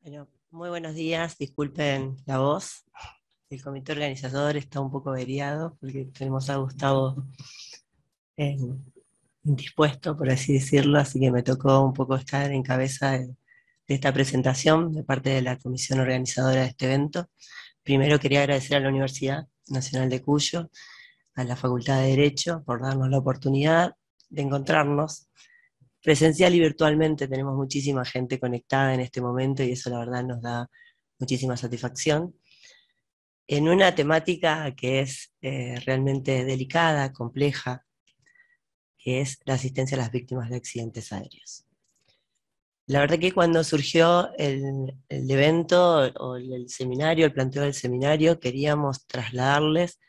Bueno, muy buenos días, disculpen la voz. El comité organizador está un poco averiado porque tenemos a Gustavo eh, indispuesto, por así decirlo, así que me tocó un poco estar en cabeza de esta presentación de parte de la comisión organizadora de este evento. Primero quería agradecer a la Universidad Nacional de Cuyo, a la Facultad de Derecho, por darnos la oportunidad de encontrarnos presencial y virtualmente. Tenemos muchísima gente conectada en este momento y eso la verdad nos da muchísima satisfacción en una temática que es realmente delicada, compleja, que es la asistencia a las víctimas de accidentes aéreos. La verdad que cuando surgió el evento o el seminario, el planteo del seminario, queríamos trasladarles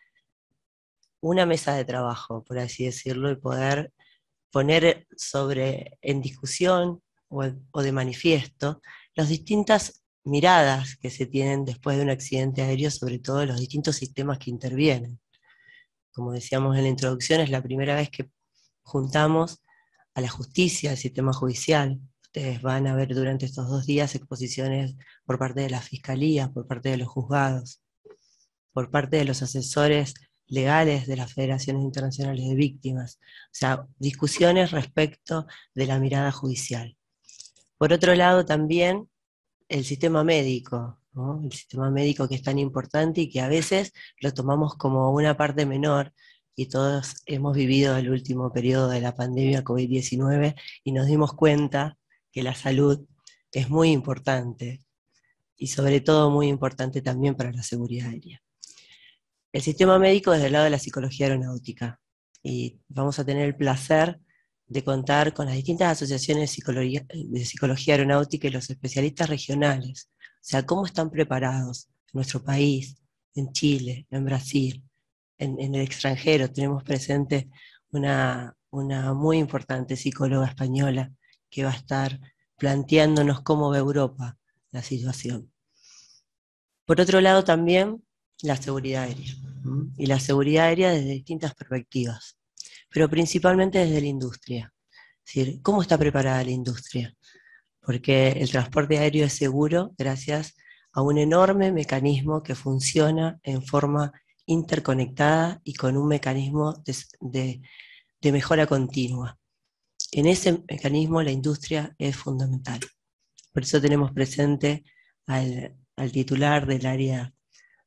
una mesa de trabajo, por así decirlo, y poder poner en discusión o de manifiesto las distintas miradas que se tienen después de un accidente aéreo, sobre todo los distintos sistemas que intervienen. Como decíamos en la introducción, es la primera vez que juntamos a la justicia, al sistema judicial. Ustedes van a ver durante estos 2 días exposiciones por parte de la Fiscalía, por parte de los juzgados, por parte de los asesores legales de las federaciones internacionales de víctimas, o sea, discusiones respecto de la mirada judicial. Por otro lado, también el sistema médico, ¿no? El sistema médico que es tan importante y que a veces lo tomamos como una parte menor, y todos hemos vivido el último periodo de la pandemia COVID-19 y nos dimos cuenta que la salud es muy importante y sobre todo muy importante también para la seguridad aérea. El sistema médico desde el lado de la psicología aeronáutica, y vamos a tener el placer de contar con las distintas asociaciones de psicología aeronáutica y los especialistas regionales, o sea, cómo están preparados en nuestro país, en Chile, en Brasil, en el extranjero. Tenemos presente una muy importante psicóloga española que va a estar planteándonos cómo ve Europa la situación. Por otro lado también la seguridad aérea, y la seguridad aérea desde distintas perspectivas, pero principalmente desde la industria. Es decir, ¿cómo está preparada la industria? Porque el transporte aéreo es seguro gracias a un enorme mecanismo que funciona en forma interconectada y con un mecanismo de mejora continua. En ese mecanismo la industria es fundamental. Por eso tenemos presente al titular del área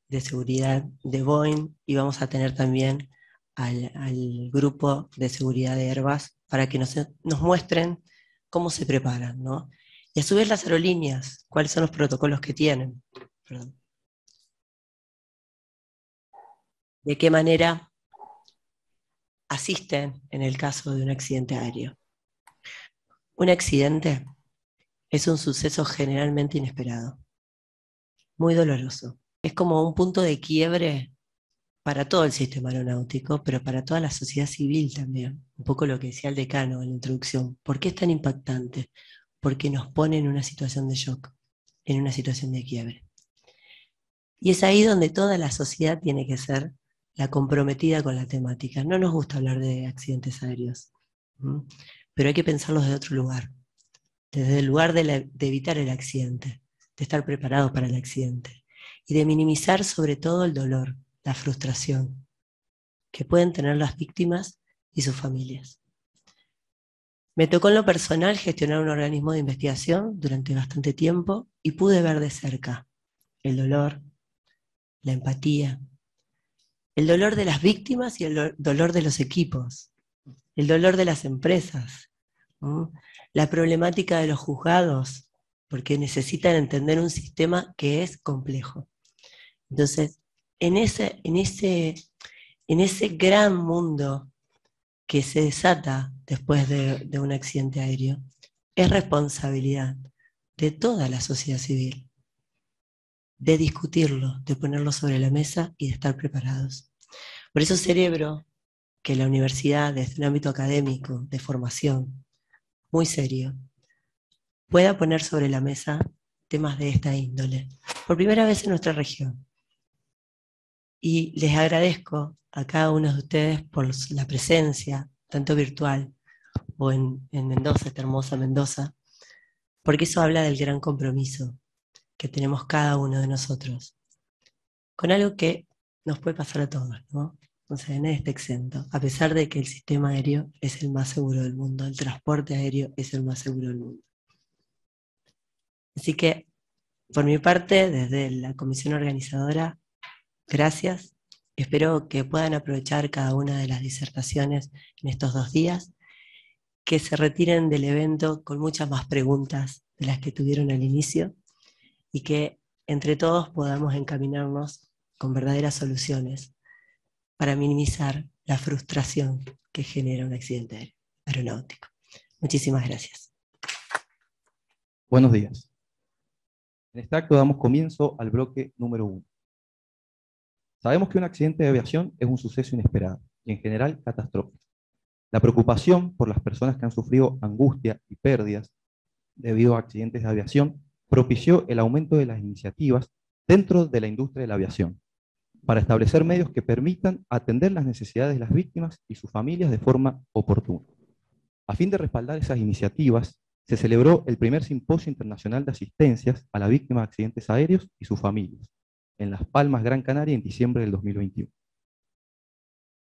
de seguridad de Boeing, y vamos a tener también al grupo de seguridad de Airbus para que nos muestren cómo se preparan, ¿no? Y a su vez las aerolíneas, cuáles son los protocolos que tienen. Perdón. De qué manera asisten en el caso de un accidente aéreo. Un accidente es un suceso generalmente inesperado, muy doloroso. Es como un punto de quiebre para todo el sistema aeronáutico, pero para toda la sociedad civil también. Un poco lo que decía el decano en la introducción. ¿Por qué es tan impactante? Porque nos pone en una situación de shock, en una situación de quiebre. Y es ahí donde toda la sociedad tiene que ser la comprometida con la temática. No nos gusta hablar de accidentes aéreos, ¿m? Pero hay que pensarlos de otro lugar, desde el lugar de evitar el accidente, de estar preparados para el accidente y de minimizar sobre todo el dolor, la frustración que pueden tener las víctimas y sus familias. Me tocó en lo personal gestionar un organismo de investigación durante bastante tiempo y pude ver de cerca el dolor, la empatía, el dolor de las víctimas y el dolor de los equipos, el dolor de las empresas, ¿no? La problemática de los juzgados, porque necesitan entender un sistema que es complejo. Entonces, en ese gran mundo que se desata después de un accidente aéreo, es responsabilidad de toda la sociedad civil de discutirlo, de ponerlo sobre la mesa y de estar preparados. Por eso celebro que la universidad, desde un ámbito académico, de formación, muy serio, pueda poner sobre la mesa temas de esta índole, por primera vez en nuestra región. Y les agradezco a cada uno de ustedes por la presencia, tanto virtual en Mendoza, esta hermosa Mendoza, porque eso habla del gran compromiso que tenemos cada uno de nosotros, con algo que nos puede pasar a todos, ¿no? Entonces nadie está exento, a pesar de que el sistema aéreo es el más seguro del mundo, el transporte aéreo es el más seguro del mundo. Así que, por mi parte, desde la comisión organizadora, gracias. Espero que puedan aprovechar cada una de las disertaciones en estos 2 días, que se retiren del evento con muchas más preguntas de las que tuvieron al inicio y que entre todos podamos encaminarnos con verdaderas soluciones para minimizar la frustración que genera un accidente aeronáutico. Muchísimas gracias. Buenos días. En este acto damos comienzo al bloque número 1. Sabemos que un accidente de aviación es un suceso inesperado y en general catastrófico. La preocupación por las personas que han sufrido angustia y pérdidas debido a accidentes de aviación propició el aumento de las iniciativas dentro de la industria de la aviación, para establecer medios que permitan atender las necesidades de las víctimas y sus familias de forma oportuna. A fin de respaldar esas iniciativas, se celebró el primer Simposio Internacional de Asistencias a las Víctimas de Accidentes Aéreos y sus familias, en Las Palmas, Gran Canaria, en diciembre del 2021.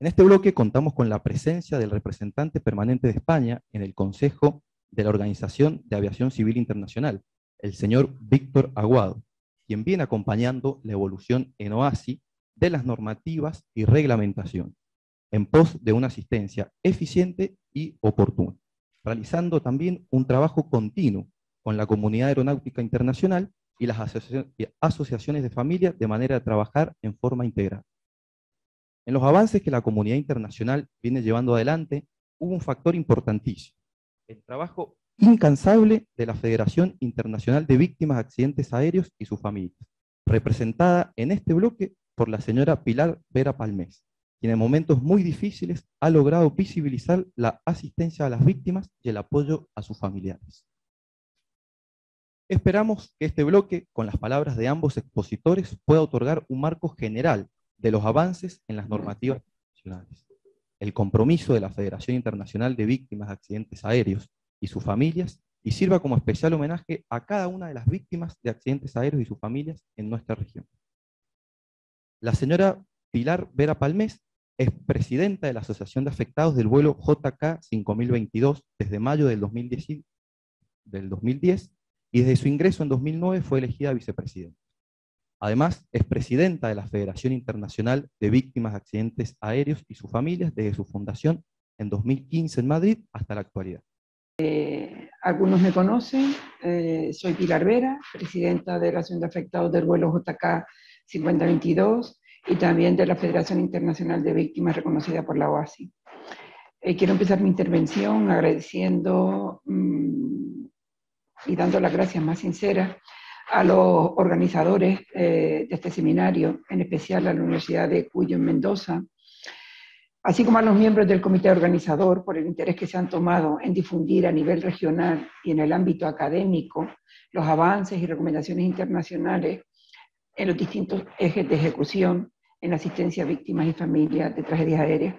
En este bloque contamos con la presencia del representante permanente de España en el Consejo de la Organización de Aviación Civil Internacional, el señor Víctor Aguado, quien viene acompañando la evolución en OASI de las normativas y reglamentación, en pos de una asistencia eficiente y oportuna, realizando también un trabajo continuo con la comunidad aeronáutica internacional y las asociaciones de familias de manera de trabajar en forma integral. En los avances que la comunidad internacional viene llevando adelante, hubo un factor importantísimo: el trabajo incansable de la Federación Internacional de Víctimas de Accidentes Aéreos y sus familias, representada en este bloque por la señora Pilar Vera Palmés, quien en momentos muy difíciles ha logrado visibilizar la asistencia a las víctimas y el apoyo a sus familiares. Esperamos que este bloque, con las palabras de ambos expositores, pueda otorgar un marco general de los avances en las normativas internacionales, el compromiso de la Federación Internacional de Víctimas de Accidentes Aéreos y sus familias, y sirva como especial homenaje a cada una de las víctimas de accidentes aéreos y sus familias en nuestra región. La señora Pilar Vera Palmés es presidenta de la Asociación de Afectados del vuelo JK 5022 desde mayo del 2010, y desde su ingreso en 2009 fue elegida vicepresidenta. Además, es presidenta de la Federación Internacional de Víctimas de Accidentes Aéreos y sus familias desde su fundación en 2015 en Madrid hasta la actualidad. Algunos me conocen, soy Pilar Vera, presidenta de la Asociación de Afectados del vuelo JK 5022 y también de la Federación Internacional de Víctimas reconocida por la OASI. Quiero empezar mi intervención agradeciendo y dando las gracias más sinceras a los organizadores de este seminario, en especial a la Universidad de Cuyo en Mendoza, así como a los miembros del comité organizador por el interés que se han tomado en difundir a nivel regional y en el ámbito académico los avances y recomendaciones internacionales en los distintos ejes de ejecución en la asistencia a víctimas y familias de tragedias aéreas.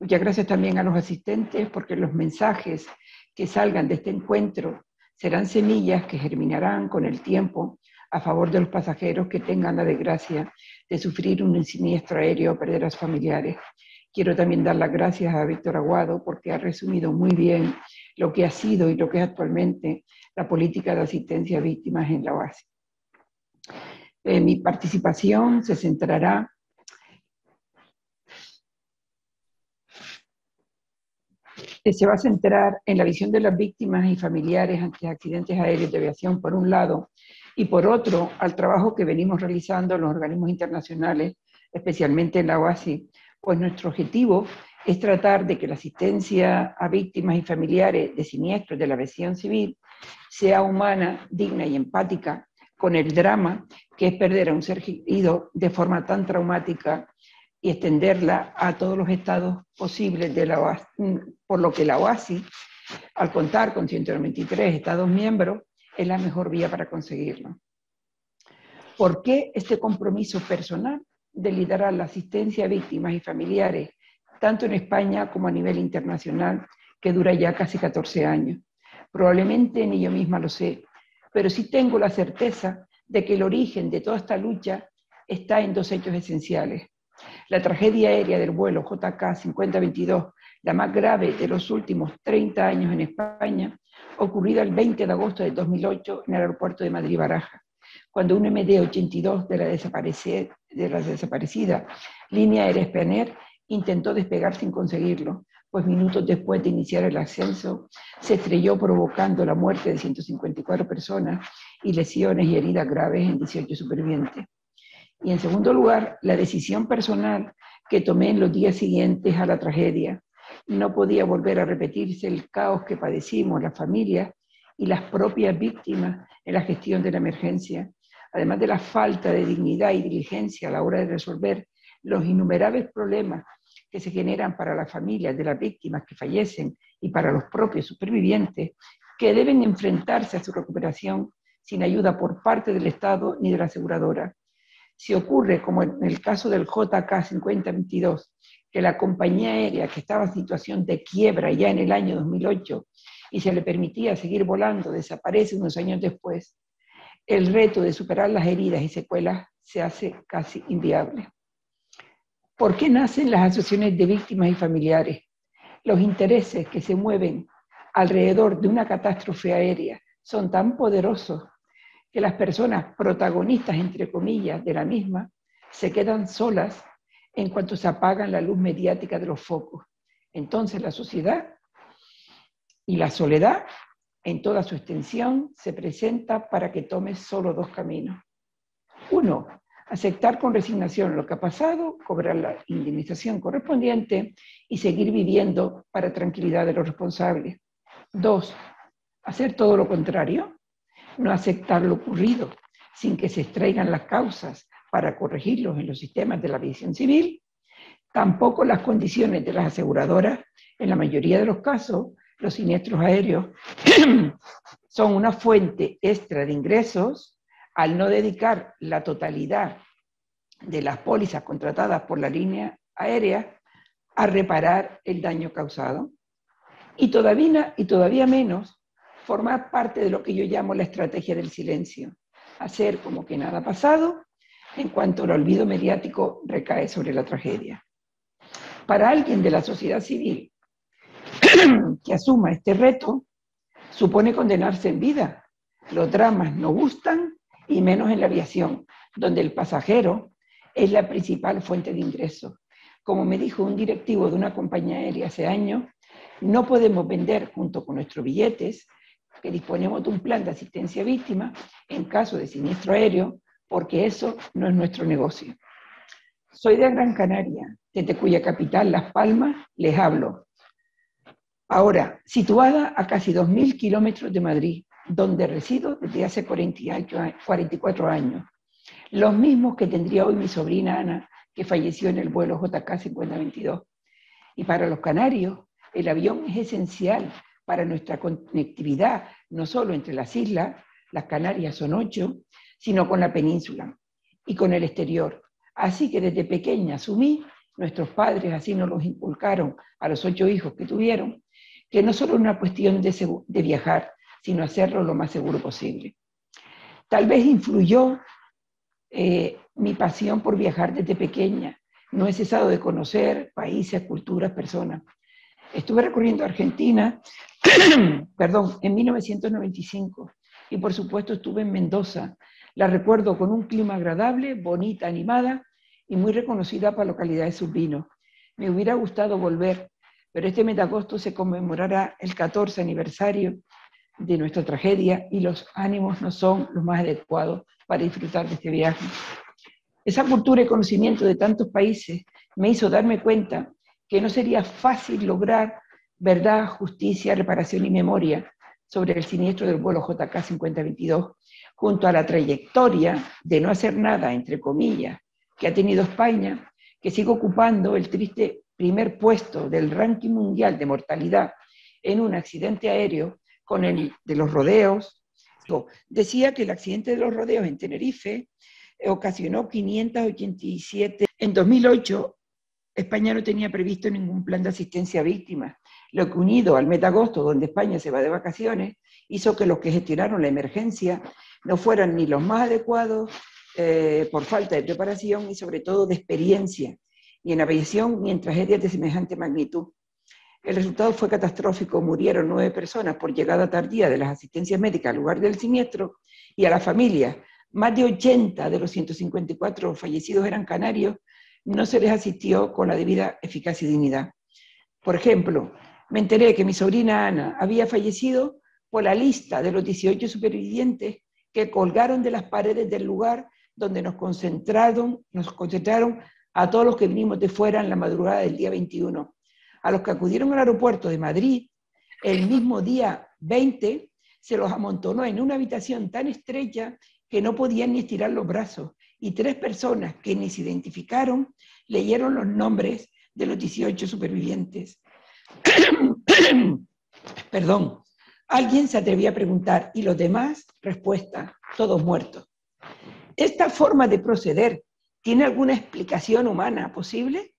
Muchas gracias también a los asistentes, porque los mensajes que salgan de este encuentro serán semillas que germinarán con el tiempo a favor de los pasajeros que tengan la desgracia de sufrir un siniestro aéreo o perder a sus familiares. Quiero también dar las gracias a Víctor Aguado porque ha resumido muy bien lo que ha sido y lo que es actualmente la política de asistencia a víctimas en la OASI. Mi participación se centrará se va a centrar en la visión de las víctimas y familiares ante accidentes aéreos de aviación, por un lado, y por otro, al trabajo que venimos realizando los organismos internacionales, especialmente en la OASI, pues nuestro objetivo es tratar de que la asistencia a víctimas y familiares de siniestros de la aviación civil sea humana, digna y empática con el drama que es perder a un ser querido de forma tan traumática y extenderla a todos los estados posibles de la OASI, por lo que la OASI, al contar con 193 estados miembros, es la mejor vía para conseguirlo. ¿Por qué este compromiso personal de liderar la asistencia a víctimas y familiares, tanto en España como a nivel internacional, que dura ya casi 14 años? Probablemente ni yo misma lo sé, pero sí tengo la certeza de que el origen de toda esta lucha está en dos hechos esenciales. La tragedia aérea del vuelo JK 5022, la más grave de los últimos 30 años en España, ocurrida el 20 de agosto de 2008 en el aeropuerto de Madrid-Barajas, cuando un MD-82 de la desaparecida línea aérea Spanair intentó despegar sin conseguirlo, pues minutos después de iniciar el ascenso se estrelló provocando la muerte de 154 personas y lesiones y heridas graves en 18 supervivientes. Y en segundo lugar, la decisión personal que tomé en los días siguientes a la tragedia. No podía volver a repetirse el caos que padecimos las familias y las propias víctimas en la gestión de la emergencia, además de la falta de dignidad y diligencia a la hora de resolver los innumerables problemas que se generan para las familias de las víctimas que fallecen y para los propios supervivientes, que deben enfrentarse a su recuperación sin ayuda por parte del Estado ni de la aseguradora. Si ocurre, como en el caso del JK 5022, que la compañía aérea que estaba en situación de quiebra ya en el año 2008 y se le permitía seguir volando desaparece unos años después, el reto de superar las heridas y secuelas se hace casi inviable. ¿Por qué nacen las asociaciones de víctimas y familiares? Los intereses que se mueven alrededor de una catástrofe aérea son tan poderosos que las personas protagonistas, entre comillas, de la misma, se quedan solas en cuanto se apagan la luz mediática de los focos. Entonces la sociedad y la soledad, en toda su extensión, se presenta para que tomes solo dos caminos. Uno, aceptar con resignación lo que ha pasado, cobrar la indemnización correspondiente y seguir viviendo para tranquilidad de los responsables. Dos, hacer todo lo contrario, no aceptar lo ocurrido sin que se extraigan las causas para corregirlos en los sistemas de la aviación civil, tampoco las condiciones de las aseguradoras. En la mayoría de los casos, los siniestros aéreos son una fuente extra de ingresos al no dedicar la totalidad de las pólizas contratadas por la línea aérea a reparar el daño causado. Y todavía menos formar parte de lo que yo llamo la estrategia del silencio, hacer como que nada ha pasado en cuanto el olvido mediático recae sobre la tragedia. Para alguien de la sociedad civil que asuma este reto, supone condenarse en vida. Los dramas no gustan, y menos en la aviación, donde el pasajero es la principal fuente de ingresos. Como me dijo un directivo de una compañía aérea hace años, no podemos vender junto con nuestros billetes que disponemos de un plan de asistencia a víctimas en caso de siniestro aéreo, porque eso no es nuestro negocio. Soy de Gran Canaria, desde cuya capital, Las Palmas, les hablo. Ahora, situada a casi 2.000 kilómetros de Madrid, donde resido desde hace 44 años. Los mismos que tendría hoy mi sobrina Ana, que falleció en el vuelo JK 5022. Y para los canarios, el avión es esencial para nuestra conectividad, no solo entre las islas, las Canarias son 8, sino con la península y con el exterior. Así que desde pequeña asumí, nuestros padres así nos los inculcaron a los 8 hijos que tuvieron, que no solo es una cuestión de viajar, sino hacerlo lo más seguro posible. Tal vez influyó mi pasión por viajar desde pequeña. No he cesado de conocer países, culturas, personas. Estuve recorriendo Argentina, en 1995, y por supuesto estuve en Mendoza. La recuerdo con un clima agradable, bonita, animada y muy reconocida para la localidad de sus vinos. Me hubiera gustado volver, pero este mes de agosto se conmemorará el 14 aniversario de nuestra tragedia y los ánimos no son los más adecuados para disfrutar de este viaje. Esa cultura y conocimiento de tantos países me hizo darme cuenta que no sería fácil lograr verdad, justicia, reparación y memoria sobre el siniestro del vuelo JK 5022, junto a la trayectoria de no hacer nada, entre comillas, que ha tenido España, que sigue ocupando el triste primer puesto del ranking mundial de mortalidad en un accidente aéreo con el de los rodeos. Decía que el accidente de los rodeos en Tenerife ocasionó 587. En 2008, España no tenía previsto ningún plan de asistencia a víctimas, lo que unido al mes de agosto, donde España se va de vacaciones, hizo que los que gestionaron la emergencia no fueran ni los más adecuados por falta de preparación y sobre todo de experiencia, y en aviación ni en tragedias de semejante magnitud. El resultado fue catastrófico, murieron 9 personas por llegada tardía de las asistencias médicas al lugar del siniestro, y a la familia, más de 80 de los 154 fallecidos eran canarios, no se les asistió con la debida eficacia y dignidad. Por ejemplo, me enteré que mi sobrina Ana había fallecido por la lista de los 18 supervivientes que colgaron de las paredes del lugar donde nos concentraron a todos los que vinimos de fuera en la madrugada del día 21. A los que acudieron al aeropuerto de Madrid, el mismo día 20, se los amontonó en una habitación tan estrecha que no podían ni estirar los brazos, y 3 personas que ni se identificaron leyeron los nombres de los 18 supervivientes. Perdón. Alguien se atrevía a preguntar, ¿y los demás? Respuesta, todos muertos. ¿Esta forma de proceder tiene alguna explicación humana posible?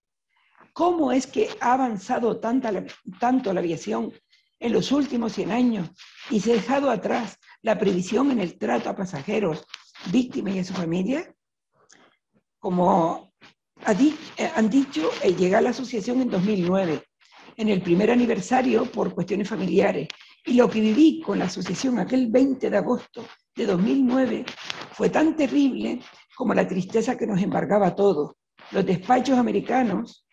¿Cómo es que ha avanzado tanto la aviación en los últimos 100 años y se ha dejado atrás la previsión en el trato a pasajeros, víctimas y a su familia? Como han dicho, llegué a la asociación en 2009, en el primer aniversario por cuestiones familiares, y lo que viví con la asociación aquel 20 de agosto de 2009 fue tan terrible como la tristeza que nos embargaba a todos. Los despachos americanos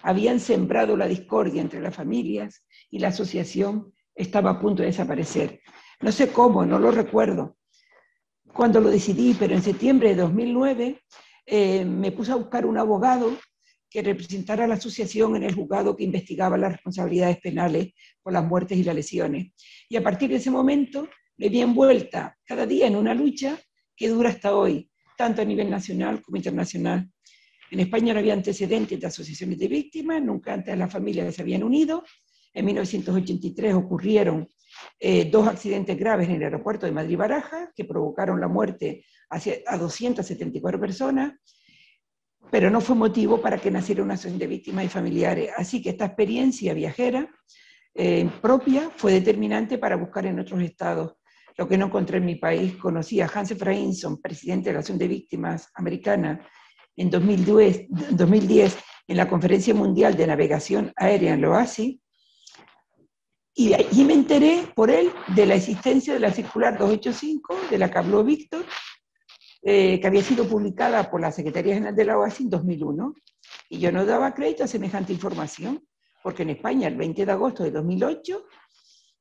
habían sembrado la discordia entre las familias y la asociación estaba a punto de desaparecer. No sé cómo, no lo recuerdo cuando lo decidí, pero en septiembre de 2009 me puse a buscar un abogado que representara a la asociación en el juzgado que investigaba las responsabilidades penales por las muertes y las lesiones. Y a partir de ese momento me vi envuelta cada día en una lucha que dura hasta hoy, tanto a nivel nacional como internacional. En España no había antecedentes de asociaciones de víctimas, nunca antes las familias se habían unido. En 1983 ocurrieron 2 accidentes graves en el aeropuerto de Madrid-Barajas que provocaron la muerte a 274 personas, pero no fue motivo para que naciera una asociación de víctimas y familiares. Así que esta experiencia viajera propia fue determinante para buscar en otros estados lo que no encontré en mi país. Conocí a Hans Efraimson, presidente de la Asociación de Víctimas Americana, en 2010 en la Conferencia Mundial de Navegación Aérea en la OASI, y allí me enteré por él de la existencia de la circular 285, de la que habló Víctor, que había sido publicada por la Secretaría General de la OASI en 2001, y yo no daba crédito a semejante información, porque en España el 20 de agosto de 2008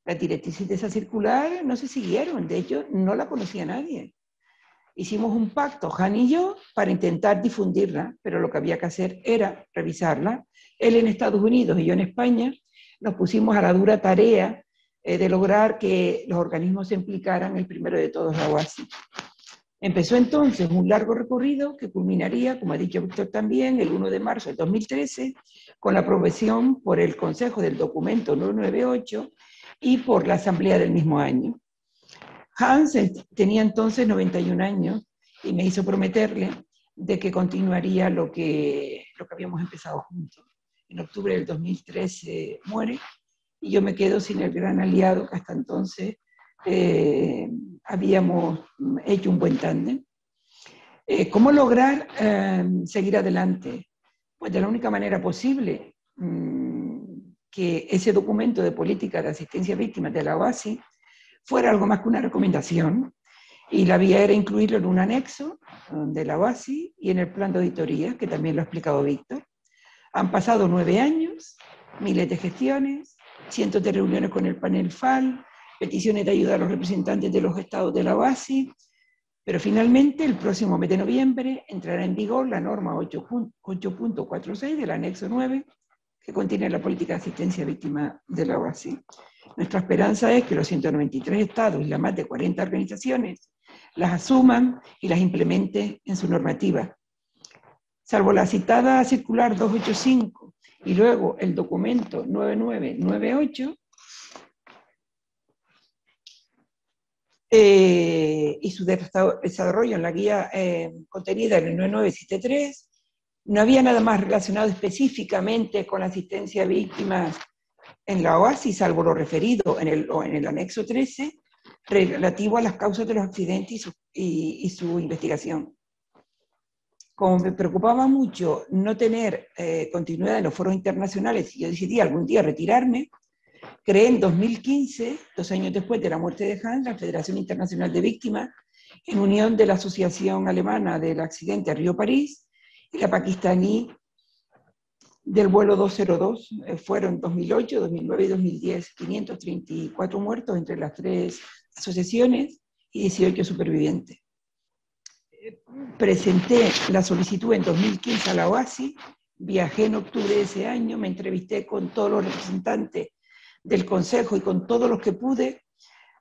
las directrices de esa circular no se siguieron, de hecho no la conocía nadie. Hicimos un pacto, Han y yo, para intentar difundirla, pero lo que había que hacer era revisarla. Él en Estados Unidos y yo en España nos pusimos a la dura tarea de lograr que los organismos se implicaran, el primero de todos, la OASI. Empezó entonces un largo recorrido que culminaría, como ha dicho Víctor también, el 1 de marzo del 2013, con la aprobación por el Consejo del documento 998 y por la Asamblea del mismo año. Hans tenía entonces 91 años y me hizo prometerle de que continuaría lo que habíamos empezado juntos. En octubre del 2013 muere y yo me quedo sin el gran aliado que hasta entonces habíamos hecho un buen tándem. ¿Cómo lograr seguir adelante? Pues de la única manera posible, que ese documento de política de asistencia a víctimas de la OASI fuera algo más que una recomendación, y la vía era incluirlo en un anexo de la OASI y en el plan de auditoría, que también lo ha explicado Víctor. Han pasado 9 años, miles de gestiones, cientos de reuniones con el panel FAL, peticiones de ayuda a los representantes de los estados de la OASI, pero finalmente el próximo mes de noviembre entrará en vigor la norma 8.46 del anexo 9, que contiene la política de asistencia a víctimas de la OASI. Nuestra esperanza es que los 193 estados y las más de 40 organizaciones las asuman y las implementen en su normativa. Salvo la citada circular 285 y luego el documento 9998, y su desarrollo en la guía contenida en el 9973, no había nada más relacionado específicamente con la asistencia a víctimas en la OASI, salvo lo referido en el anexo 13, relativo a las causas de los accidentes y su investigación. Como me preocupaba mucho no tener continuidad en los foros internacionales y yo decidí algún día retirarme, creé en 2015, 2 años después de la muerte de Hans, la Federación Internacional de Víctimas, en unión de la Asociación Alemana del Accidente Río-París y la pakistaní del vuelo 202. Fueron 2008, 2009 y 2010, 534 muertos entre las 3 asociaciones y 18 supervivientes. Presenté la solicitud en 2015 a la OASI, viajé en octubre de ese año, me entrevisté con todos los representantes del Consejo y con todos los que pude,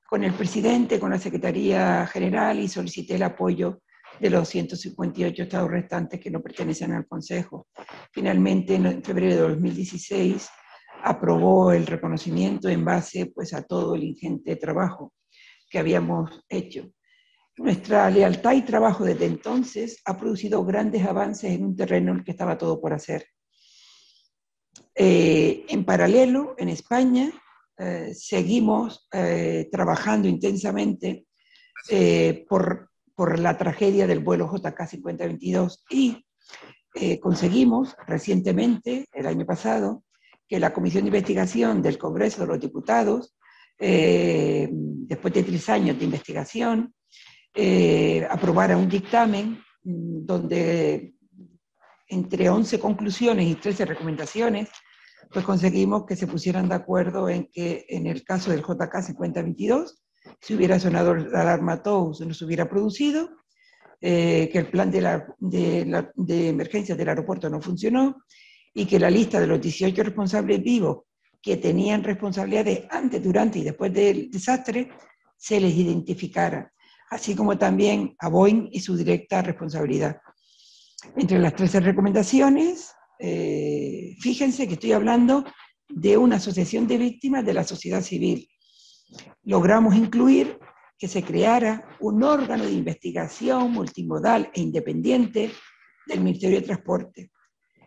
con el presidente, con la Secretaría General, y solicité el apoyo de los 158 estados restantes que no pertenecen al Consejo. Finalmente, en febrero de 2016, aprobó el reconocimiento en base pues, a todo el ingente trabajo que habíamos hecho. Nuestra lealtad y trabajo desde entonces ha producido grandes avances en un terreno en el que estaba todo por hacer. En paralelo, en España, seguimos trabajando intensamente por la tragedia del vuelo JK 5022 y conseguimos recientemente, el año pasado, que la Comisión de Investigación del Congreso de los Diputados, después de 3 años de investigación, aprobara un dictamen donde entre 11 conclusiones y 13 recomendaciones, pues conseguimos que se pusieran de acuerdo en que en el caso del JK 5022, si hubiera sonado la alarma TOW, no se hubiera producido, que el plan de emergencia del aeropuerto no funcionó y que la lista de los 18 responsables vivos que tenían responsabilidades antes, durante y después del desastre se les identificara, así como también a Boeing y su directa responsabilidad. Entre las 13 recomendaciones, fíjense que estoy hablando de una asociación de víctimas de la sociedad civil. Logramos incluir que se creara un órgano de investigación multimodal e independiente del Ministerio de Transporte,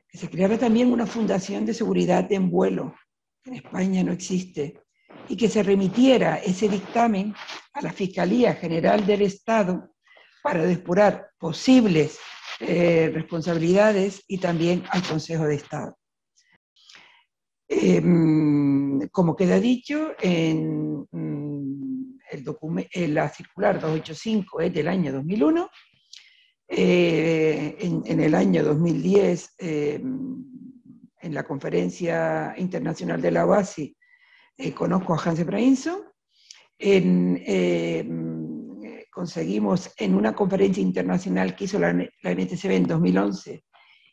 que se creara también una fundación de seguridad en vuelo, que en España no existe, y que se remitiera ese dictamen a la Fiscalía General del Estado para depurar posibles responsabilidades y también al Consejo de Estado. Como queda dicho, en la circular 285 es del año 2001, en el año 2010, en la Conferencia Internacional de la OASI, conozco a Hans Breinson, conseguimos en una conferencia internacional que hizo la NTCB en 2011,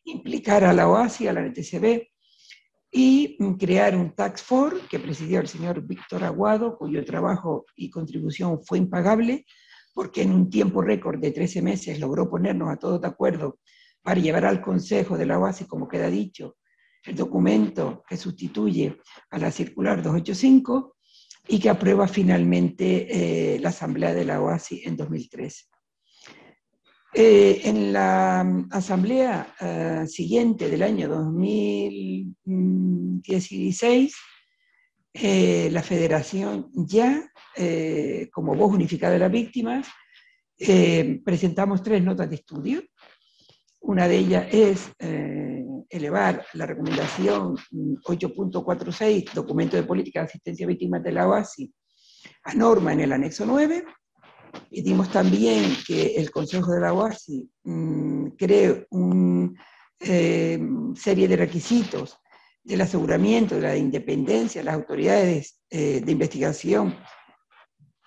implicar a la OASI, a la NTCB, y crear un task force que presidió el señor Víctor Aguado, cuyo trabajo y contribución fue impagable, porque en un tiempo récord de 13 meses logró ponernos a todos de acuerdo para llevar al Consejo de la OASI, como queda dicho, el documento que sustituye a la circular 285 y que aprueba finalmente la Asamblea de la OASI en 2013. En la asamblea siguiente del año 2016, la Federación ya, como voz unificada de las víctimas, presentamos 3 notas de estudio. Una de ellas es elevar la recomendación 8.46, documento de política de asistencia a víctimas de la OASI, a norma en el anexo 9. Pedimos también que el Consejo de la OASI cree una serie de requisitos del aseguramiento de la independencia de las autoridades de investigación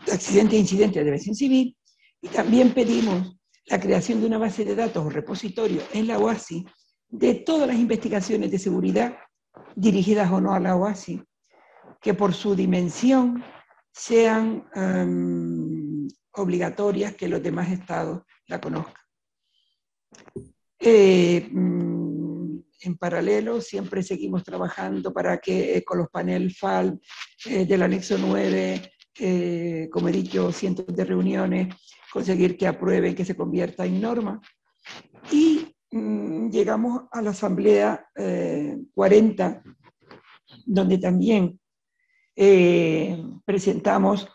de accidentes e incidentes de aviación civil, y también pedimos la creación de una base de datos o repositorio en la OASI de todas las investigaciones de seguridad dirigidas o no a la OASI, que por su dimensión sean obligatorias, que los demás estados la conozcan. En paralelo, siempre seguimos trabajando para que con los paneles FAL del anexo 9, como he dicho, cientos de reuniones, conseguir que aprueben, que se convierta en norma. Y llegamos a la Asamblea 40, donde también presentamos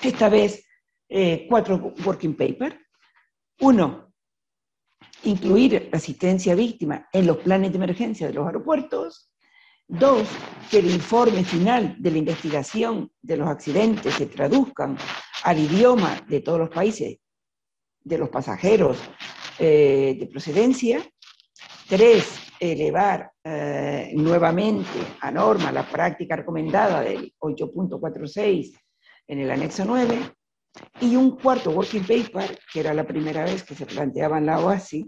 esta vez 4 working papers. 1, incluir la asistencia víctima en los planes de emergencia de los aeropuertos. 2, que el informe final de la investigación de los accidentes se traduzcan al idioma de todos los países de los pasajeros de procedencia. 3, elevar nuevamente a norma la práctica recomendada del 8.46 en el anexo 9. Y un 4 working paper, que era la primera vez que se planteaba en la OASI,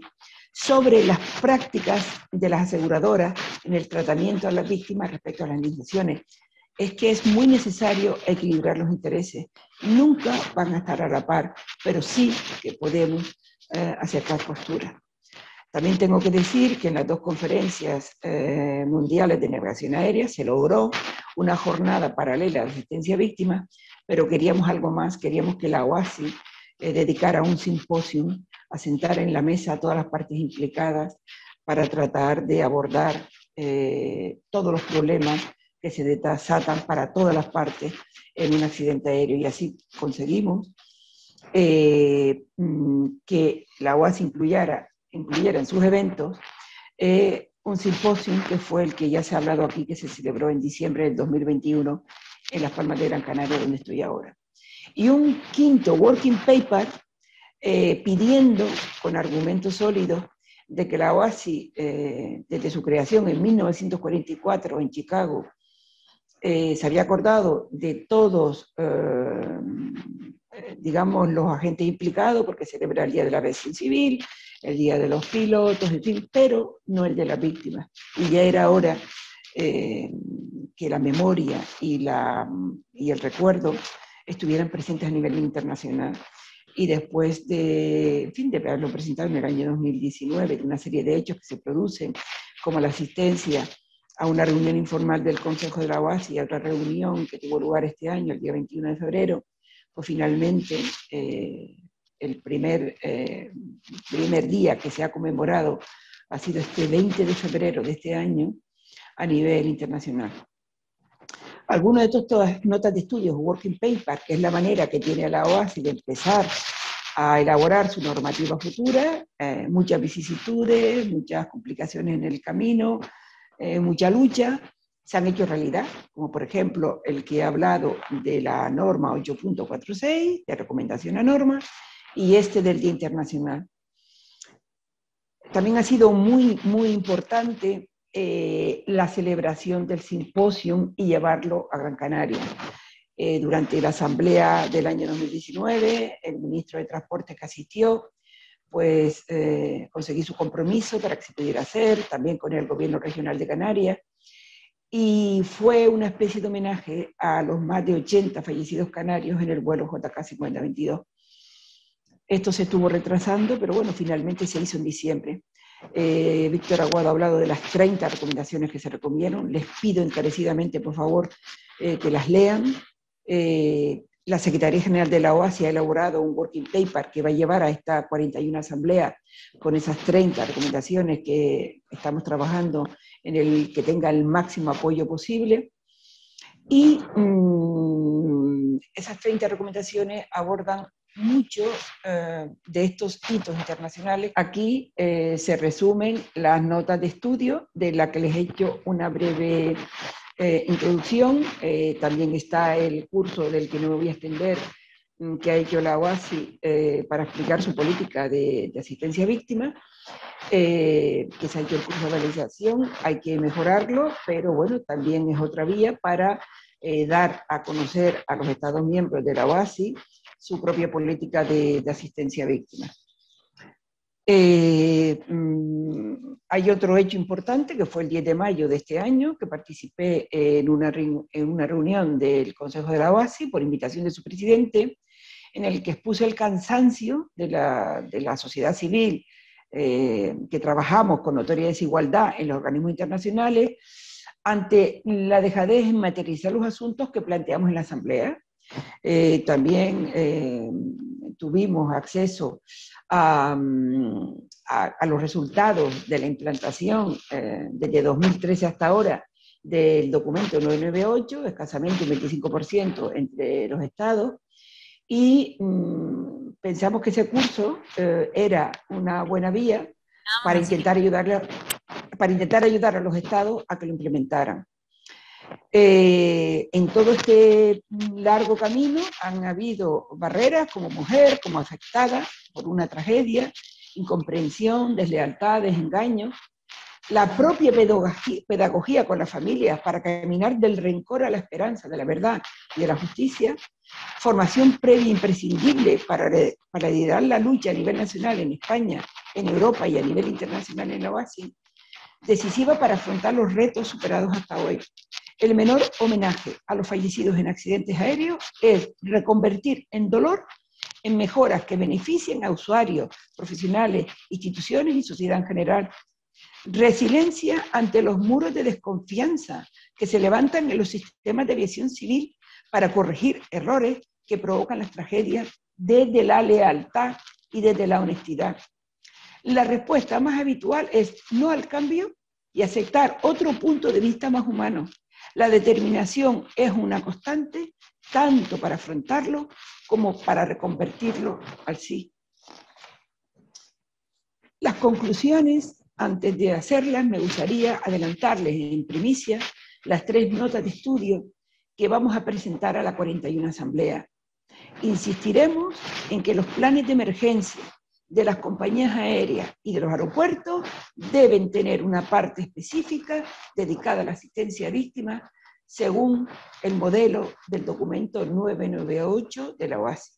sobre las prácticas de las aseguradoras en el tratamiento a las víctimas respecto a las indemnizaciones. Es que es muy necesario equilibrar los intereses. Nunca van a estar a la par, pero sí que podemos acercar posturas. También tengo que decir que en las 2 conferencias mundiales de navegación aérea se logró una jornada paralela de asistencia a víctimas, pero queríamos algo más, queríamos que la OASI dedicara un simposium a sentar en la mesa a todas las partes implicadas para tratar de abordar todos los problemas que se desatan para todas las partes en un accidente aéreo, y así conseguimos que la OASI incluyera en sus eventos un simposium que fue el que ya se ha hablado aquí, que se celebró en diciembre del 2021 en Las Palmas de Gran Canaria, donde estoy ahora. Y un 5º working paper pidiendo, con argumentos sólidos, de que la OASI, desde su creación en 1944 en Chicago, se había acordado de todos, digamos, los agentes implicados, porque celebra el Día de la Aviación Civil, el Día de los Pilotos, en fin, pero no el de las víctimas. Y ya era hora que la memoria y el recuerdo estuvieran presentes a nivel internacional. Y después de, en fin, de haberlo presentado en el año 2019, de una serie de hechos que se producen, como la asistencia a una reunión informal del Consejo de la OASI y a otra reunión que tuvo lugar este año, el día 21 de febrero, pues finalmente el primer día que se ha conmemorado ha sido este 20 de febrero de este año a nivel internacional. Algunos de estas notas de estudios, working paper, que es la manera que tiene la OASI de empezar a elaborar su normativa futura, muchas vicisitudes, muchas complicaciones en el camino, mucha lucha, se han hecho realidad, como por ejemplo el que he hablado de la norma 8.46, de recomendación a norma, y este del Día Internacional. También ha sido muy, muy importante la celebración del simposium y llevarlo a Gran Canaria. Durante la asamblea del año 2019, el ministro de Transporte que asistió, pues conseguí su compromiso para que se pudiera hacer, también con el gobierno regional de Canarias, y fue una especie de homenaje a los más de 80 fallecidos canarios en el vuelo JK 5022. Esto se estuvo retrasando, pero bueno, finalmente se hizo en diciembre. Víctor Aguado ha hablado de las 30 recomendaciones que se recomendieron. Les pido encarecidamente, por favor, que las lean. La Secretaría General de la OASI ha elaborado un working paper que va a llevar a esta 41 asamblea con esas 30 recomendaciones que estamos trabajando en el que tenga el máximo apoyo posible. Y esas 30 recomendaciones abordan muchos de estos hitos internacionales. Aquí se resumen las notas de estudio, de la que les he hecho una breve introducción. También está el curso del que no me voy a extender, que ha hecho la OASI para explicar su política de asistencia a víctimas, que se ha hecho el curso de validación. Hay que mejorarlo, pero bueno, también es otra vía para dar a conocer a los Estados miembros de la OASI su propia política de asistencia a víctimas. Hay otro hecho importante, que fue el 10 de mayo de este año, que participé en una reunión del Consejo de la OASI por invitación de su presidente, en el que expuse el cansancio de la sociedad civil, que trabajamos con notoria desigualdad en los organismos internacionales, ante la dejadez en materializar los asuntos que planteamos en la Asamblea. También tuvimos acceso a los resultados de la implantación desde 2013 hasta ahora del documento 998, escasamente un 25% entre los estados, y pensamos que ese curso era una buena vía para intentar ayudar a los estados a que lo implementaran. En todo este largo camino han habido barreras como mujer, como afectada por una tragedia, incomprensión, deslealtades, engaños. La propia pedagogía con las familias para caminar del rencor a la esperanza, de la verdad y de la justicia. Formación previa imprescindible para liderar la lucha a nivel nacional en España, en Europa y a nivel internacional en la OASI. Decisiva para afrontar los retos superados hasta hoy. El menor homenaje a los fallecidos en accidentes aéreos es reconvertir en dolor en mejoras que beneficien a usuarios, profesionales, instituciones y sociedad en general. Resiliencia ante los muros de desconfianza que se levantan en los sistemas de aviación civil para corregir errores que provocan las tragedias desde la lealtad y desde la honestidad. La respuesta más habitual es no al cambio y aceptar otro punto de vista más humano. La determinación es una constante, tanto para afrontarlo como para reconvertirlo al sí. Las conclusiones, antes de hacerlas, me gustaría adelantarles en primicia las 3 notas de estudio que vamos a presentar a la 41 Asamblea. Insistiremos en que los planes de emergencia de las compañías aéreas y de los aeropuertos deben tener una parte específica dedicada a la asistencia a víctimas según el modelo del documento 998 de la OASI.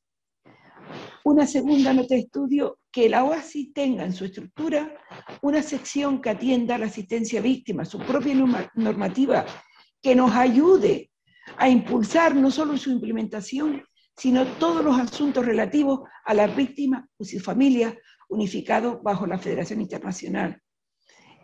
Una segunda nota de estudio, que la OASI tenga en su estructura una sección que atienda a la asistencia a víctimas, su propia normativa, que nos ayude a impulsar no solo su implementación, sino todos los asuntos relativos a las víctimas y sus familias unificados bajo la Federación Internacional.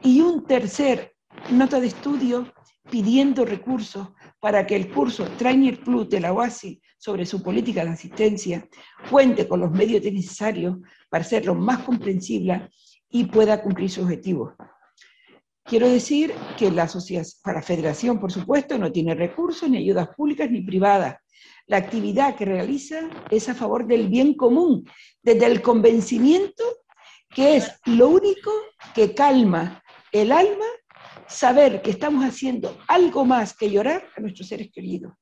Y un tercer nota de estudio pidiendo recursos para que el curso Trainer Plus de la OASI sobre su política de asistencia cuente con los medios necesarios para hacerlo más comprensible y pueda cumplir sus objetivos. Quiero decir que la Federación, por supuesto, no tiene recursos, ni ayudas públicas ni privadas. La actividad que realiza es a favor del bien común, desde el convencimiento que es lo único que calma el alma, saber que estamos haciendo algo más que llorar a nuestros seres queridos.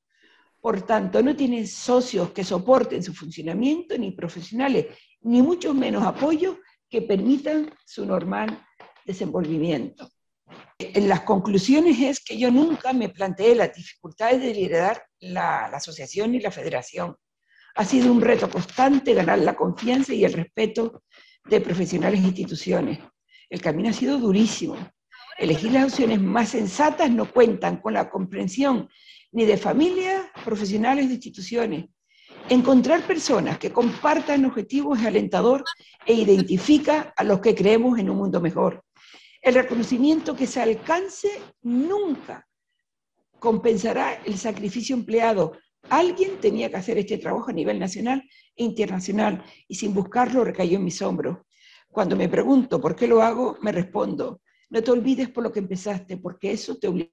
Por tanto, no tiene socios que soporten su funcionamiento, ni profesionales, ni mucho menos apoyo que permitan su normal desenvolvimiento. En las conclusiones es que yo nunca me planteé las dificultades de liderar la asociación y la federación. Ha sido un reto constante ganar la confianza y el respeto de profesionales e instituciones. El camino ha sido durísimo. Elegir las opciones más sensatas no cuentan con la comprensión ni de familias, profesionales o instituciones. Encontrar personas que compartan objetivos es alentador e identifica a los que creemos en un mundo mejor. El reconocimiento que se alcance nunca compensará el sacrificio empleado. Alguien tenía que hacer este trabajo a nivel nacional e internacional y sin buscarlo recayó en mis hombros. Cuando me pregunto por qué lo hago, me respondo: no te olvides por lo que empezaste, porque eso te obliga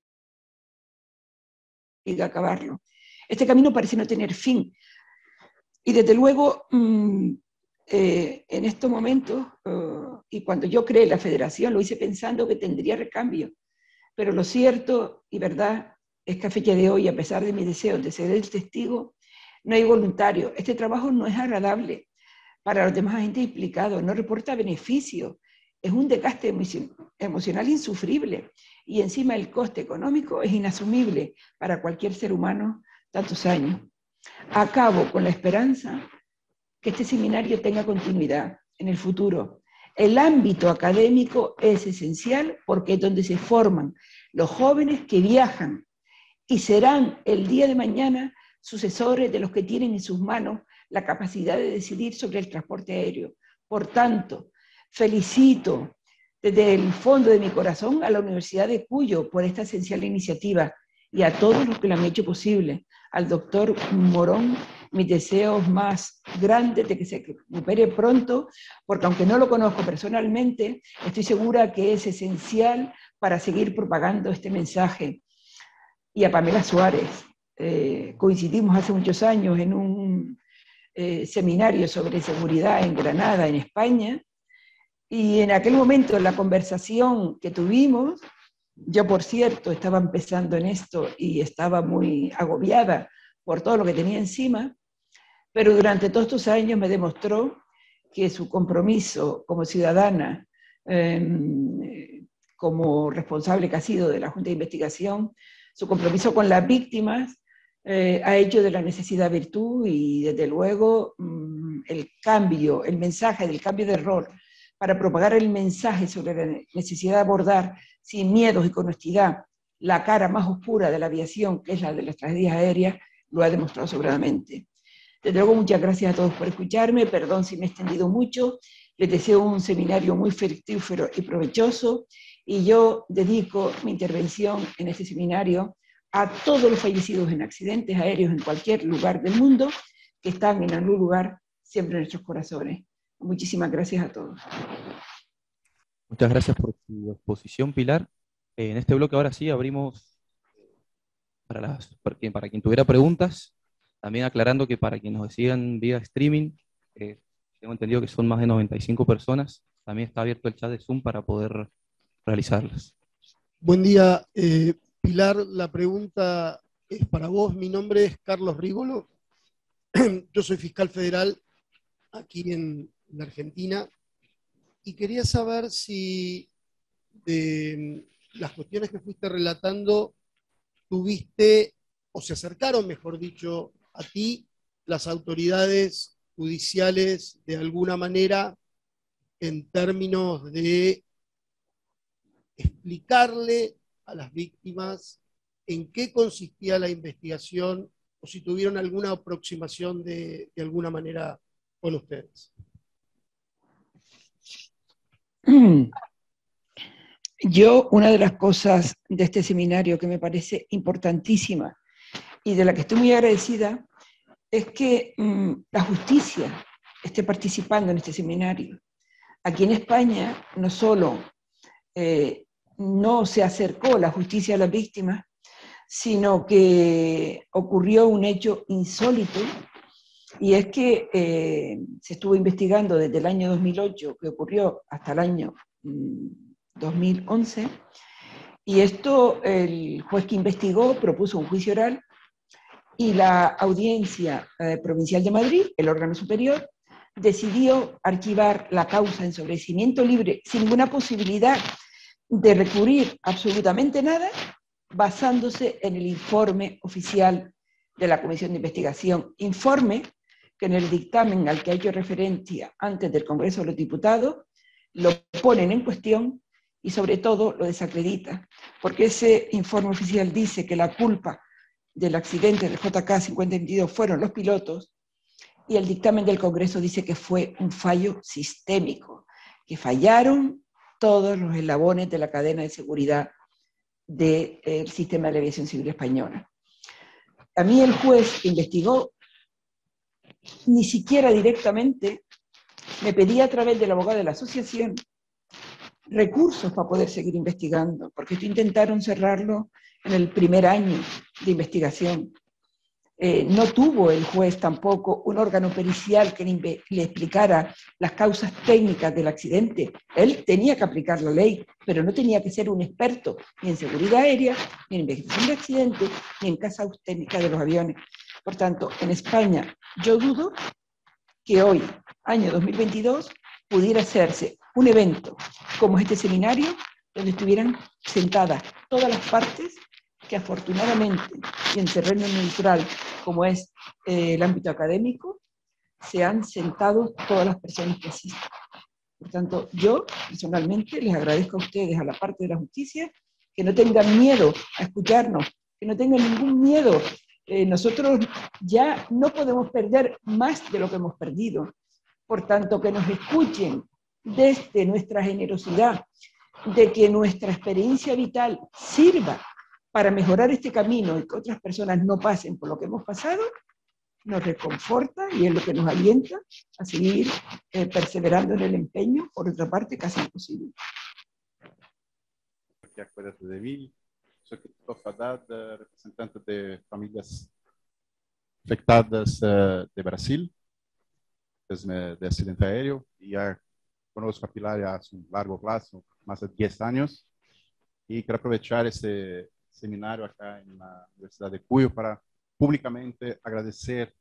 a acabarlo. Este camino parece no tener fin. Y desde luego, en estos momentos, y cuando yo creé la federación, lo hice pensando que tendría recambio. Pero lo cierto y verdad es que a fecha de hoy, a pesar de mis deseos de ser el testigo, no hay voluntario. Este trabajo no es agradable para los demás agentes implicados, no reporta beneficio, es un desgaste emocional insufrible y encima el coste económico es inasumible para cualquier ser humano tantos años. Acabo con la esperanza que este seminario tenga continuidad en el futuro. El ámbito académico es esencial porque es donde se forman los jóvenes que viajan y serán el día de mañana sucesores de los que tienen en sus manos la capacidad de decidir sobre el transporte aéreo. Por tanto, felicito desde el fondo de mi corazón a la Universidad de Cuyo por esta esencial iniciativa y a todos los que lo han hecho posible. Al doctor Morón, mis deseos más grandes de que se recupere pronto, porque aunque no lo conozco personalmente, estoy segura que es esencial para seguir propagando este mensaje. Y a Pamela Suárez, coincidimos hace muchos años en seminario sobre seguridad en Granada, en España, y en aquel momento, en la conversación que tuvimos, yo, por cierto, estaba empezando en esto y estaba muy agobiada por todo lo que tenía encima, pero durante todos estos años me demostró que su compromiso como ciudadana, como responsable que ha sido de la Junta de Investigación, su compromiso con las víctimas, ha hecho de la necesidad virtud y, desde luego, el cambio, el mensaje del cambio de rol para propagar el mensaje sobre la necesidad de abordar sin miedos y con honestidad la cara más oscura de la aviación, que es la de las tragedias aéreas, lo ha demostrado sobradamente. Desde luego, muchas gracias a todos por escucharme, perdón si me he extendido mucho, les deseo un seminario muy fructífero y provechoso, y yo dedico mi intervención en este seminario a todos los fallecidos en accidentes aéreos en cualquier lugar del mundo, que están en algún lugar siempre en nuestros corazones. Muchísimas gracias a todos. Muchas gracias por tu exposición, Pilar. En este bloque ahora sí abrimos para quien tuviera preguntas, también aclarando que para quienes nos sigan vía streaming, tengo entendido que son más de 95 personas, también está abierto el chat de Zoom para poder realizarlas. Buen día, Pilar, la pregunta es para vos. Mi nombre es Carlos Rigolo, yo soy fiscal federal aquí en Argentina, y quería saber si de las cuestiones que fuiste relatando tuviste, o se acercaron, mejor dicho, a ti las autoridades judiciales de alguna manera en términos de explicarle a las víctimas en qué consistía la investigación, o si tuvieron alguna aproximación de alguna manera con ustedes. Yo, una de las cosas de este seminario que me parece importantísima y de la que estoy muy agradecida, es que la justicia esté participando en este seminario. Aquí en España no solo no se acercó la justicia a las víctimas, sino que ocurrió un hecho insólito, y es que se estuvo investigando desde el año 2008, que ocurrió, hasta el año 2011, y esto, el juez que investigó propuso un juicio oral, y la Audiencia Provincial de Madrid, el órgano superior, decidió archivar la causa en ensobrecimiento libre, sin ninguna posibilidad de recurrir absolutamente nada, basándose en el informe oficial de la Comisión de Investigación. Informe que, en el dictamen al que ha hecho referencia antes del Congreso de los Diputados, lo ponen en cuestión y, sobre todo, lo desacredita, porque ese informe oficial dice que la culpa del accidente del JK 5022 fueron los pilotos, y el dictamen del Congreso dice que fue un fallo sistémico, que fallaron todos los eslabones de la cadena de seguridad del sistema de la aviación civil española. A mí el juez que investigó ni siquiera directamente me pedía, a través del abogado de la asociación, recursos para poder seguir investigando, porque esto intentaron cerrarlo en el primer año de investigación. No tuvo el juez tampoco un órgano pericial que le explicara las causas técnicas del accidente. Él tenía que aplicar la ley, pero no tenía que ser un experto ni en seguridad aérea, ni en investigación de accidentes, ni en causas técnicas de los aviones. Por tanto, en España, yo dudo que hoy, año 2022, pudiera hacerse un evento como este seminario, donde estuvieran sentadas todas las partes que, afortunadamente, y en terreno neutral como es el ámbito académico, se han sentado todas las personas que asisten. Por tanto, yo personalmente les agradezco a ustedes, a la parte de la justicia, que no tengan miedo a escucharnos, que no tengan ningún miedo. Nosotros ya no podemos perder más de lo que hemos perdido. Por tanto, que nos escuchen desde nuestra generosidad, de que nuestra experiencia vital sirva para mejorar este camino y que otras personas no pasen por lo que hemos pasado, nos reconforta y es lo que nos alienta a seguir perseverando en el empeño, por otra parte casi imposible. Aqui a Coreia de Mim, sou Christophe Haddad, representante de famílias afectadas de Brasil. víctimas de accidente aéreo y ya conozco a Pilar ya hace un largo plazo, más de 10 años, y quiero aprovechar este seminario acá en la Universidad de Cuyo para públicamente agradecer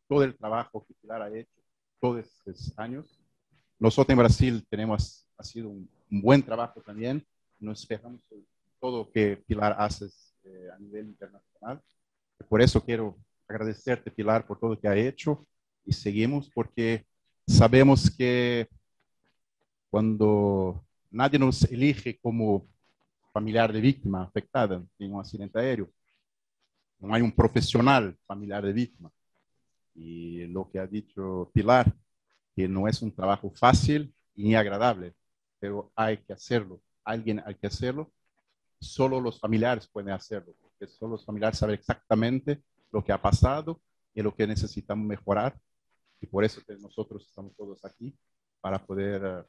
todo el trabajo que Pilar ha hecho todos estos años. Nosotros en Brasil ha sido un buen trabajo también, nos esperamos todo lo que Pilar hace a nivel internacional. Por eso quiero agradecerte, Pilar, por todo lo que ha hecho, y seguimos porque sabemos que cuando nadie nos elige como familiar de víctima afectada en un accidente aéreo, no hay un profesional familiar de víctima. Y lo que ha dicho Pilar, que no es un trabajo fácil ni agradable, pero hay que hacerlo. Alguien hay que hacerlo. Solo los familiares pueden hacerlo, porque solo los familiares saben exactamente lo que ha pasado y lo que necesitamos mejorar. Y por eso que nosotros estamos todos aquí, para poder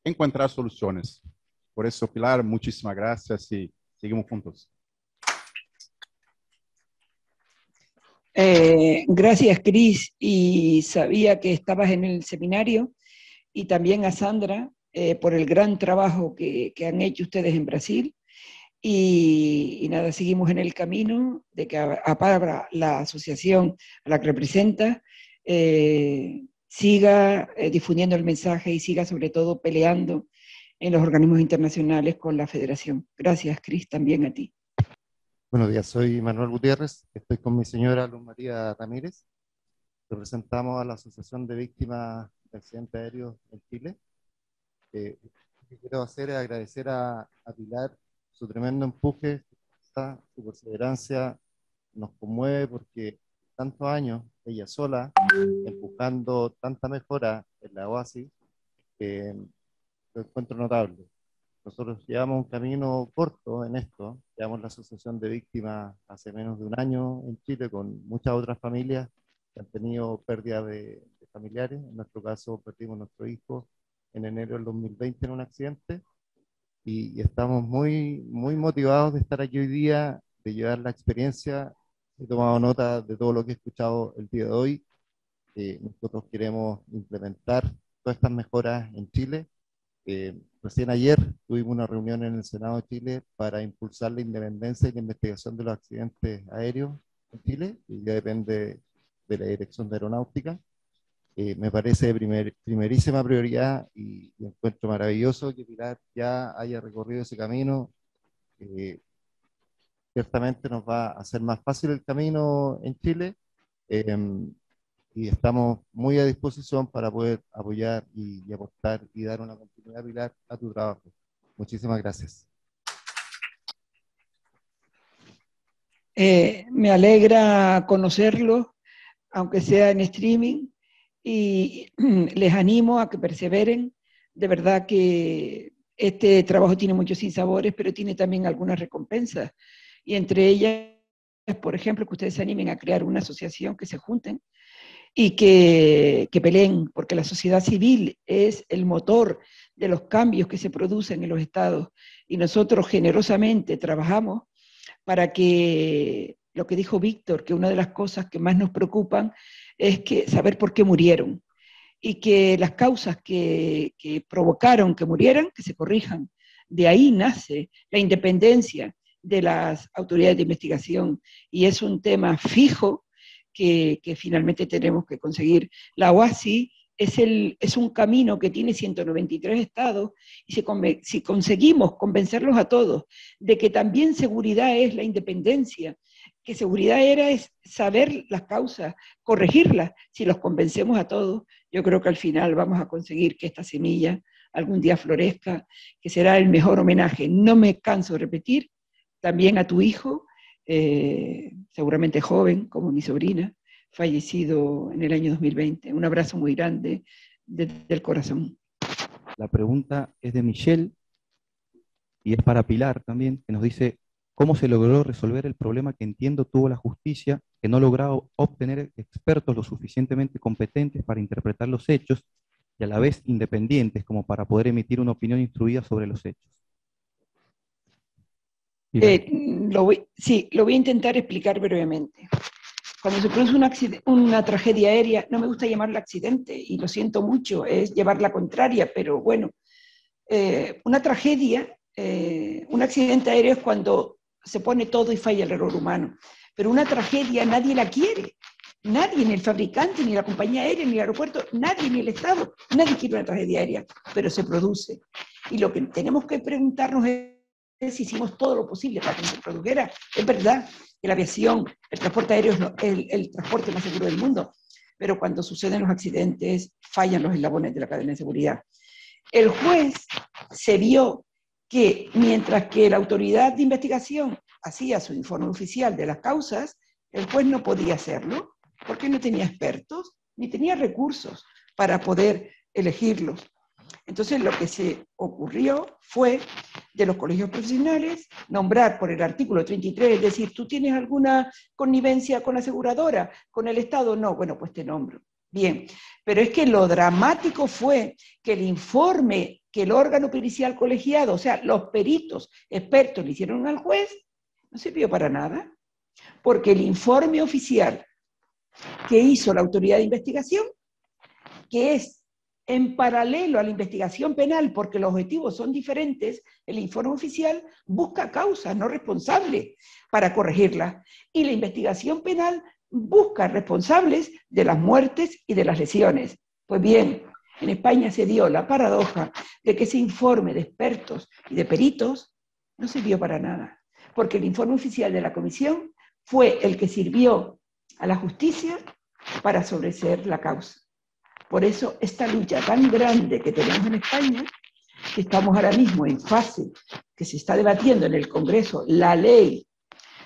encontrar soluciones. Por eso, Pilar, muchísimas gracias y seguimos juntos. Gracias, Cris, y sabía que estabas en el seminario, y también a Sandra por el gran trabajo que han hecho ustedes en Brasil. Y nada, seguimos en el camino de que APABRA, la asociación a la que representa, siga difundiendo el mensaje y siga sobre todo peleando en los organismos internacionales con la federación. Gracias, Cris, también a ti. Buenos días, soy Manuel Gutiérrez, estoy con mi señora Luz María Ramírez, representamos a la Asociación de Víctimas de Accidentes Aéreos en Chile. Lo que quiero hacer es agradecer a Pilar su tremendo empuje, su perseverancia, nos conmueve porque tantos años, ella sola, empujando tanta mejora en la OASI, lo encuentro notable. Nosotros llevamos un camino corto en esto, llevamos la Asociación de Víctimas hace menos de un año en Chile con muchas otras familias que han tenido pérdida de familiares. En nuestro caso perdimos a nuestro hijo en enero del 2020 en un accidente y estamos muy motivados de estar aquí hoy día, de llevar la experiencia. He tomado nota de todo lo que he escuchado el día de hoy. Nosotros queremos implementar todas estas mejoras en Chile. Recién ayer tuvimos una reunión en el Senado de Chile para impulsar la independencia y la investigación de los accidentes aéreos en Chile, y ya depende de la Dirección de Aeronáutica. Me parece de primerísima prioridad y encuentro maravilloso que Pilar ya haya recorrido ese camino. Ciertamente nos va a hacer más fácil el camino en Chile. Y estamos muy a disposición para poder apoyar y aportar y dar una continuidad, Pilar, a tu trabajo. Muchísimas gracias. Me alegra conocerlo, aunque sea en streaming, y les animo a que perseveren. De verdad que este trabajo tiene muchos sinsabores, pero tiene también algunas recompensas, y entre ellas, por ejemplo, que ustedes se animen a crear una asociación, que se junten y que peleen, porque la sociedad civil es el motor de los cambios que se producen en los estados, y nosotros generosamente trabajamos para que, lo que dijo Víctor, que una de las cosas que más nos preocupan es saber por qué murieron, y que las causas que provocaron que murieran, que se corrijan. De ahí nace la independencia de las autoridades de investigación, y es un tema fijo que finalmente tenemos que conseguir. La OASI es un camino que tiene 193 estados, y si conseguimos convencerlos a todos de que también seguridad es la independencia, que seguridad es saber las causas, corregirlas, si los convencemos a todos, yo creo que al final vamos a conseguir que esta semilla algún día florezca, que será el mejor homenaje. No me canso de repetir, también a tu hijo, seguramente joven, como mi sobrina, fallecido en el año 2020. Un abrazo muy grande desde el corazón. La pregunta es de Michelle y es para Pilar también, que nos dice: ¿cómo se logró resolver el problema que entiendo tuvo la justicia, que no logró obtener expertos lo suficientemente competentes para interpretar los hechos y a la vez independientes como para poder emitir una opinión instruida sobre los hechos? Lo voy a intentar explicar brevemente. cuando se produce una tragedia aérea, no me gusta llamarla accidente, y lo siento mucho, es llevar la contraria, pero bueno, una tragedia, un accidente aéreo es cuando se pone todo y falla el error humano, pero una tragedia nadie la quiere. Nadie, ni el fabricante, ni la compañía aérea, ni el aeropuerto, nadie, ni el Estado, nadie quiere una tragedia aérea, pero se produce. Y lo que tenemos que preguntarnos es si hicimos todo lo posible para que no se produjera. Es verdad que la aviación, el transporte aéreo es el transporte más seguro del mundo, pero cuando suceden los accidentes, fallan los eslabones de la cadena de seguridad. El juez se vio que mientras que la autoridad de investigación hacía su informe oficial de las causas, el juez no podía hacerlo porque no tenía expertos ni tenía recursos para poder elegirlos. Entonces lo que se ocurrió fue de los colegios profesionales nombrar por el artículo 33, es decir, ¿tú tienes alguna connivencia con la aseguradora, con el Estado? No, bueno, pues te nombro. Bien, pero es que lo dramático fue que el informe que el órgano pericial colegiado, o sea, los peritos expertos le hicieron al juez, no sirvió para nada, porque el informe oficial que hizo la autoridad de investigación, que es en paralelo a la investigación penal, porque los objetivos son diferentes, el informe oficial busca causas no responsables para corregirlas, y la investigación penal busca responsables de las muertes y de las lesiones. Pues bien, en España se dio la paradoja de que ese informe de expertos y de peritos no sirvió para nada, porque el informe oficial de la comisión fue el que sirvió a la justicia para sobreseer la causa. Por eso esta lucha tan grande que tenemos en España, que estamos ahora mismo en fase, que se está debatiendo en el Congreso la ley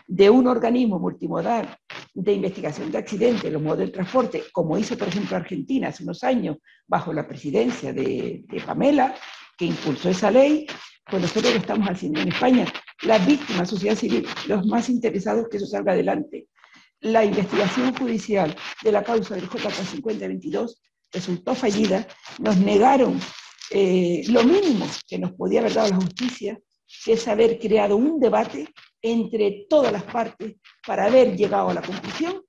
de un organismo multimodal de investigación de accidentes, los modos del transporte, como hizo por ejemplo Argentina hace unos años bajo la presidencia de Pamela, que impulsó esa ley, pues nosotros lo estamos haciendo en España. Las víctimas, sociedad civil, los más interesados que eso salga adelante. La investigación judicial de la causa del JK 5022 resultó fallida, nos negaron lo mínimo que nos podía haber dado la justicia, que es haber creado un debate entre todas las partes para haber llegado a la conclusión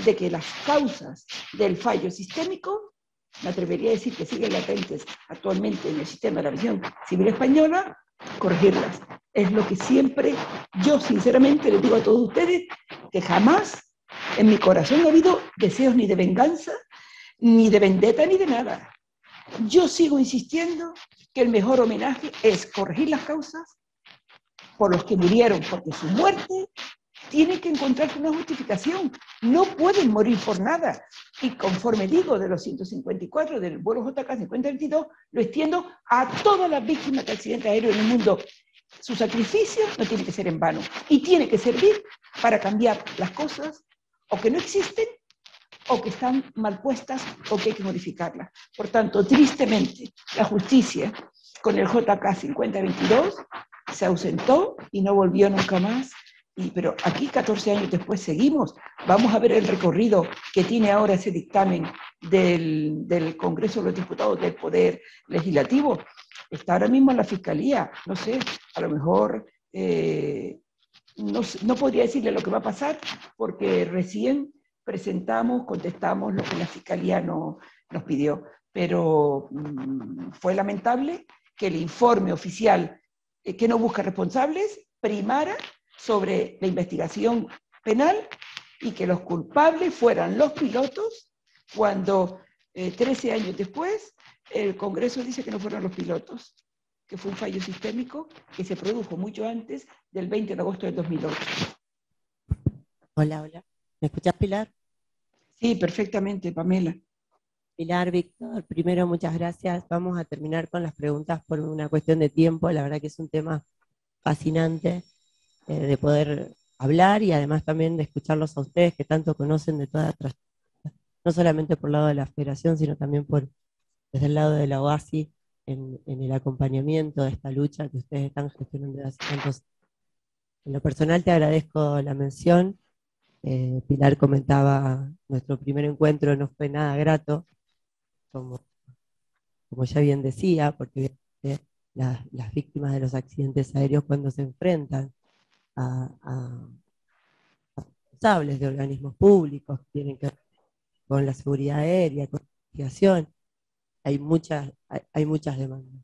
de que las causas del fallo sistémico, me atrevería a decir que siguen latentes actualmente en el sistema de la aviación civil española, corregirlas. Es lo que siempre, yo sinceramente les digo a todos ustedes, que jamás en mi corazón no ha habido deseos ni de venganza, ni de vendetta, ni de nada. Yo sigo insistiendo que el mejor homenaje es corregir las causas por los que murieron, porque su muerte tiene que encontrar una justificación. No pueden morir por nada. Y conforme digo de los 154 del vuelo JK 5022, lo extiendo a todas las víctimas de accidentes aéreos en el mundo. Su sacrificio no tiene que ser en vano y tiene que servir para cambiar las cosas o que no existen o que están mal puestas o que hay que modificarlas. Por tanto, tristemente, la justicia con el JK 5022 se ausentó y no volvió nunca más. Pero aquí, 14 años después, seguimos. Vamos a ver el recorrido que tiene ahora ese dictamen del Congreso de los Diputados del Poder Legislativo. Está ahora mismo en la Fiscalía. No sé, a lo mejor no podría decirle lo que va a pasar porque recién presentamos, contestamos lo que la Fiscalía nos pidió. Pero fue lamentable que el informe oficial que no busca responsables primara sobre la investigación penal y que los culpables fueran los pilotos cuando 13 años después el Congreso dice que no fueron los pilotos, que fue un fallo sistémico que se produjo mucho antes del 20 de agosto del 2008. Hola, hola. ¿Me escuchás, Pilar? Sí, perfectamente, Pamela. Pilar, Víctor, primero muchas gracias. Vamos a terminar con las preguntas por una cuestión de tiempo. La verdad que es un tema fascinante de poder hablar y además también de escucharlos a ustedes que tanto conocen de toda no solamente por el lado de la federación, sino también desde el lado de la OASI en el acompañamiento de esta lucha que ustedes están gestionando desde hace tantos años. En lo personal te agradezco la mención. Pilar comentaba, nuestro primer encuentro no fue nada grato, como ya bien decía, porque las víctimas de los accidentes aéreos cuando se enfrentan a responsables de organismos públicos que tienen que ver con la seguridad aérea, con la investigación. Hay muchas demandas.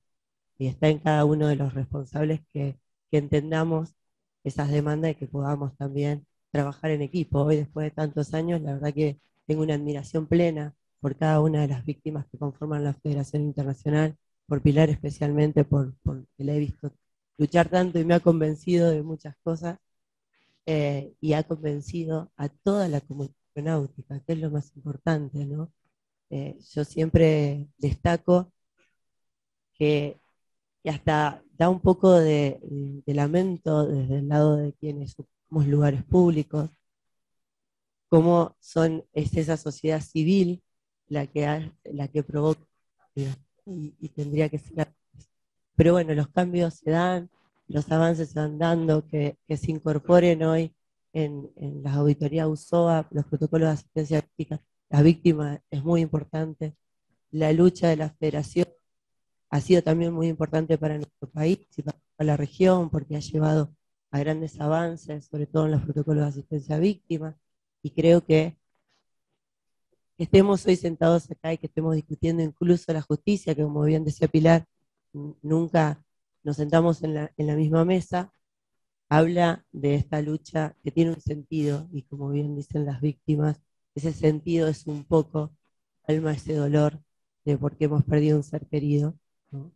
Y está en cada uno de los responsables que entendamos esas demandas y que podamos también trabajar en equipo. Hoy, después de tantos años, la verdad que tengo una admiración plena por cada una de las víctimas que conforman la Federación Internacional, por Pilar especialmente, porque la he visto luchar tanto y me ha convencido de muchas cosas, y ha convencido a toda la comunidad aeronáutica, que es lo más importante, ¿no? Yo siempre destaco que hasta da un poco de lamento desde el lado de quienes ocupamos lugares públicos, cómo es esa sociedad civil la que provoca, y tendría que ser. Pero bueno, los cambios se dan, los avances se van dando, que se incorporen hoy en las auditorías USOA, los protocolos de asistencia víctima, las víctimas, es muy importante. La lucha de la federación ha sido también muy importante para nuestro país y para la región, porque ha llevado a grandes avances, sobre todo en los protocolos de asistencia a víctimas, y creo que estemos hoy sentados acá y que estemos discutiendo incluso la justicia, que como bien decía Pilar, nunca nos sentamos en la misma mesa, habla de esta lucha que tiene un sentido, y como bien dicen las víctimas, ese sentido es un poco alma, ese dolor de por qué hemos perdido un ser querido, ¿no?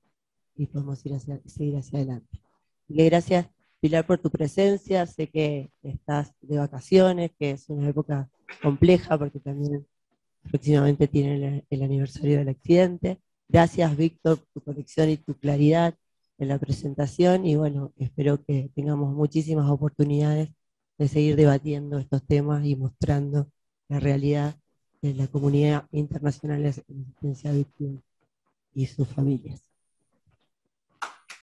Y podemos seguir hacia adelante. Y gracias, Pilar, por tu presencia. Sé que estás de vacaciones, que es una época compleja porque también próximamente tienen el aniversario del accidente. Gracias, Víctor, por tu conexión y tu claridad en la presentación, y bueno, espero que tengamos muchísimas oportunidades de seguir debatiendo estos temas y mostrando la realidad de la comunidad internacional de asistencia a víctimas y sus familias.